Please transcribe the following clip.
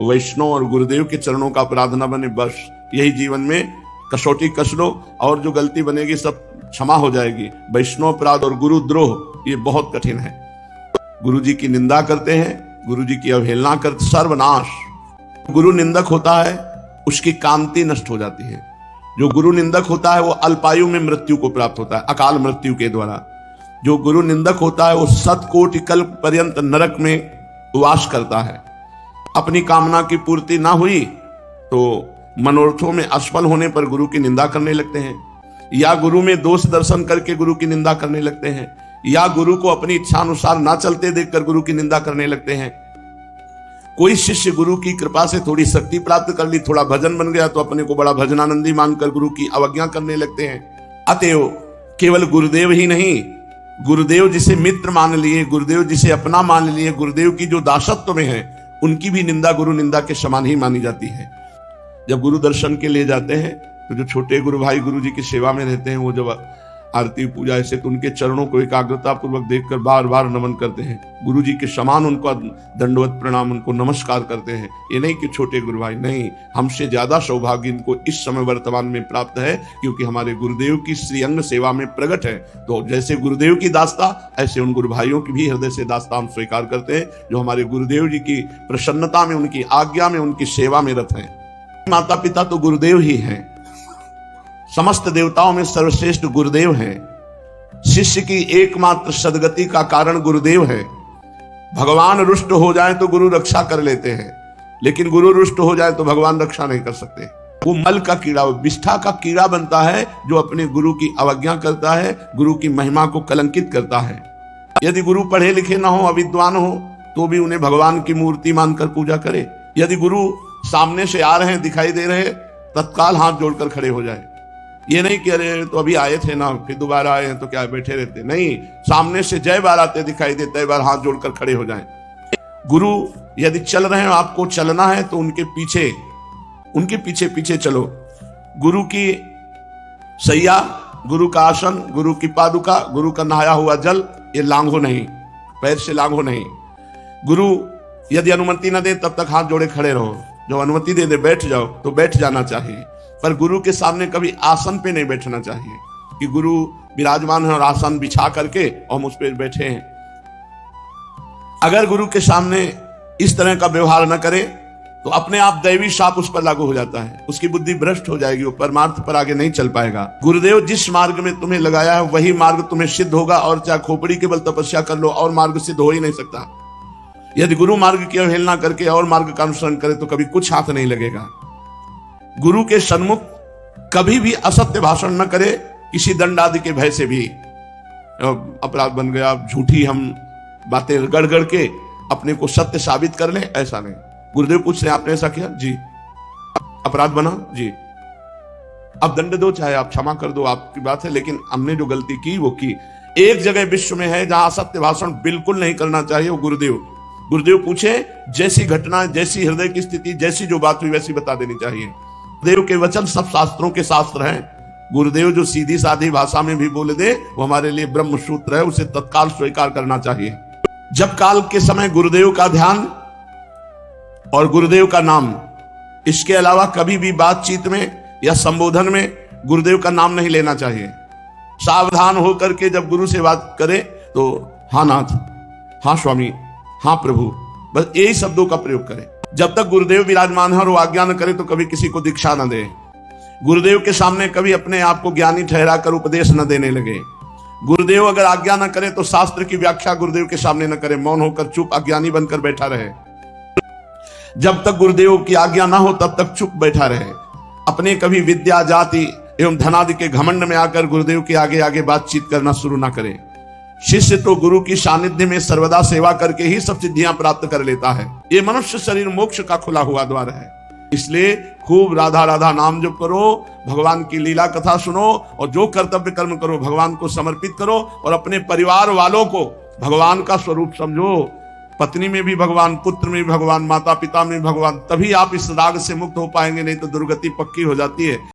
वैष्णव और गुरुदेव के चरणों का अपराध न बने, बस यही जीवन में कसौटी कस लो और जो गलती बनेगी सब क्षमा हो जाएगी। वैष्णव अपराध और गुरुद्रोह ये बहुत कठिन है। गुरु जी की निंदा करते हैं, गुरु जी की अवहेलना करते, सर्वनाश। गुरु निंदक होता है उसकी कांति नष्ट हो जाती है। जो गुरु निंदक होता है वो अल्पायु में मृत्यु को प्राप्त होता है, अकाल मृत्यु के द्वारा। जो गुरु निंदक होता है वो 7 कोटि कल्प पर्यंत नरक में वास करता है। अपनी कामना की पूर्ति ना हुई तो मनोरथों में असफल होने पर गुरु की निंदा करने लगते हैं, या गुरु में दोष दर्शन करके गुरु की निंदा करने लगते हैं, या गुरु को अपनी इच्छा अनुसार ना चलते देखकर गुरु की निंदा करने लगते हैं। कोई शिष्य गुरु की कृपा से थोड़ी शक्ति प्राप्त कर ली, थोड़ा भजन बन गया तो अपने को बड़ा भजनानंदी मानकर गुरु की अवज्ञा करने लगते हैं। अतएव केवल गुरुदेव ही नहीं, गुरुदेव जिसे मित्र मान लिए, गुरुदेव जिसे अपना मान लिए, गुरुदेव की जो दासत्व में है उनकी भी निंदा गुरु निंदा के समान ही मानी जाती है। जब गुरु दर्शन के लिए जाते हैं तो जो छोटे गुरु भाई गुरु जी की सेवा में रहते हैं वो जब आरती पूजा ऐसे तो उनके चरणों को एकाग्रता पूर्वक देखकर बार बार नमन करते हैं, गुरु जी के समान उनको दंडवत प्रणाम, उनको नमस्कार करते हैं। ये नहीं कि छोटे गुरु भाई, नहीं, हमसे ज्यादा सौभाग्य इनको इस समय वर्तमान में प्राप्त है क्योंकि हमारे गुरुदेव की श्रीअंग सेवा में प्रकट है। तो जैसे गुरुदेव की दास्ता ऐसे उन गुरु भाइयों की भी हृदय से दास्ता हम स्वीकार करते हैं जो हमारे गुरुदेव जी की प्रसन्नता में, उनकी आज्ञा में, उनकी सेवा में रत है। माता पिता तो गुरुदेव ही हैं, समस्त देवताओं में सर्वश्रेष्ठ गुरुदेव हैं। शिष्य की एकमात्र सदगति का कारण गुरुदेव है। भगवान रुष्ट हो जाए तो गुरु रक्षा कर लेते हैं, लेकिन गुरु रुष्ट हो जाए तो भगवान रक्षा नहीं कर सकते। वो मल का कीड़ा, विष्ठा का कीड़ा बनता है जो अपने गुरु की अवज्ञा करता है, गुरु की महिमा को कलंकित करता है। यदि गुरु पढ़े लिखे ना हो, अविद्वान हो, तो भी उन्हें भगवान की मूर्ति मानकर पूजा करे। यदि गुरु सामने से आ रहे हैं, दिखाई दे रहे, तत्काल हाथ जोड़कर खड़े हो जाए। ये नहीं कि अरे तो अभी आए थे ना फिर दोबारा आए हैं तो क्या बैठे रहते, नहीं, सामने से जय बार आते दिखाई देते, एक बार हाथ जोड़कर खड़े हो जाएं। गुरु यदि चल रहे हैं, आपको चलना है तो उनके पीछे पीछे चलो। गुरु की सैया, गुरु का आसन, गुरु की पादुका, गुरु का नहाया हुआ जल, ये लांघो नहीं, पैर से लांघो नहीं। गुरु यदि अनुमति न दे तब तक हाथ जोड़े खड़े रहो, जो अनुमति दे दे बैठ जाओ तो बैठ जाना चाहिए, पर गुरु के सामने कभी आसन पे नहीं बैठना चाहिए कि गुरु विराजमान है और आसन बिछा करके और हम उस पर बैठे हैं। अगर गुरु के सामने इस तरह का व्यवहार न करे तो अपने आप दैवी शाप उस पर लागू हो जाता है, उसकी बुद्धि भ्रष्ट हो जाएगी, वो परमार्थ पर आगे नहीं चल पाएगा। गुरुदेव जिस मार्ग में तुम्हें लगाया है वही मार्ग तुम्हें सिद्ध होगा, और चाहे खोपड़ी के बल तपस्या कर लो और मार्ग सिद्ध हो ही नहीं सकता। यदि गुरु मार्ग की अवहेलना करके और मार्ग का अनुसरण करे तो कभी कुछ हाथ नहीं लगेगा। गुरु के सन्मुख कभी भी असत्य भाषण न करे, किसी दंड आदि के भय से भी। अपराध बन गया, झूठी हम बातें गढ़ गढ़ के अपने को सत्य साबित कर ले, ऐसा नहीं। गुरुदेव पूछ रहे आपने ऐसा किया जी, अपराध बना जी, अब दंड दो, चाहे आप क्षमा कर दो, आपकी बात है, लेकिन हमने जो गलती की वो की। एक जगह विश्व में है जहां असत्य भाषण बिल्कुल नहीं करना चाहिए, वो गुरुदेव। गुरुदेव पूछे, जैसी घटना, जैसी हृदय की स्थिति, जैसी जो बात हुई वैसी बता देनी चाहिए। गुरुदेव के वचन सब शास्त्रों के शास्त्र हैं। गुरुदेव जो सीधी सादी भाषा में भी बोले दे वो हमारे लिए ब्रह्म सूत्र है, उसे तत्काल स्वीकार करना चाहिए। जब काल के समय गुरुदेव का ध्यान और गुरुदेव का नाम, इसके अलावा कभी भी बातचीत में या संबोधन में गुरुदेव का नाम नहीं लेना चाहिए। सावधान होकर के जब गुरु से बात करे तो हाँ नाथ, हाँ स्वामी, हाँ प्रभु, बस यही शब्दों का प्रयोग करें। जब तक गुरुदेव विराजमान है और वो आज्ञा न करे तो कभी किसी को दीक्षा न दे। गुरुदेव के सामने कभी अपने आप को ज्ञानी ठहरा कर उपदेश न देने लगे। गुरुदेव अगर आज्ञा न करे तो शास्त्र की व्याख्या गुरुदेव के सामने न करे, मौन होकर चुप अज्ञानी बनकर बैठा रहे। जब तक गुरुदेव की आज्ञा ना हो तब तक चुप बैठा रहे। अपने कभी विद्या, जाति एवं धनादि के घमंड में आकर गुरुदेव के आगे आगे बातचीत करना शुरू ना करे। शिष्य तो गुरु की सानिध्य में सर्वदा सेवा करके ही सब सिद्धियां प्राप्त कर लेता है। ये मनुष्य शरीर मोक्ष का खुला हुआ द्वार है। इसलिए खूब राधा राधा नाम जप करो, भगवान की लीला कथा सुनो और जो कर्तव्य कर्म करो भगवान को समर्पित करो और अपने परिवार वालों को भगवान का स्वरूप समझो। पत्नी में भी भगवान, पुत्र में भी भगवान, माता पिता में भी भगवान, तभी आप इस राग से मुक्त हो पाएंगे, नहीं तो दुर्गति पक्की हो जाती है।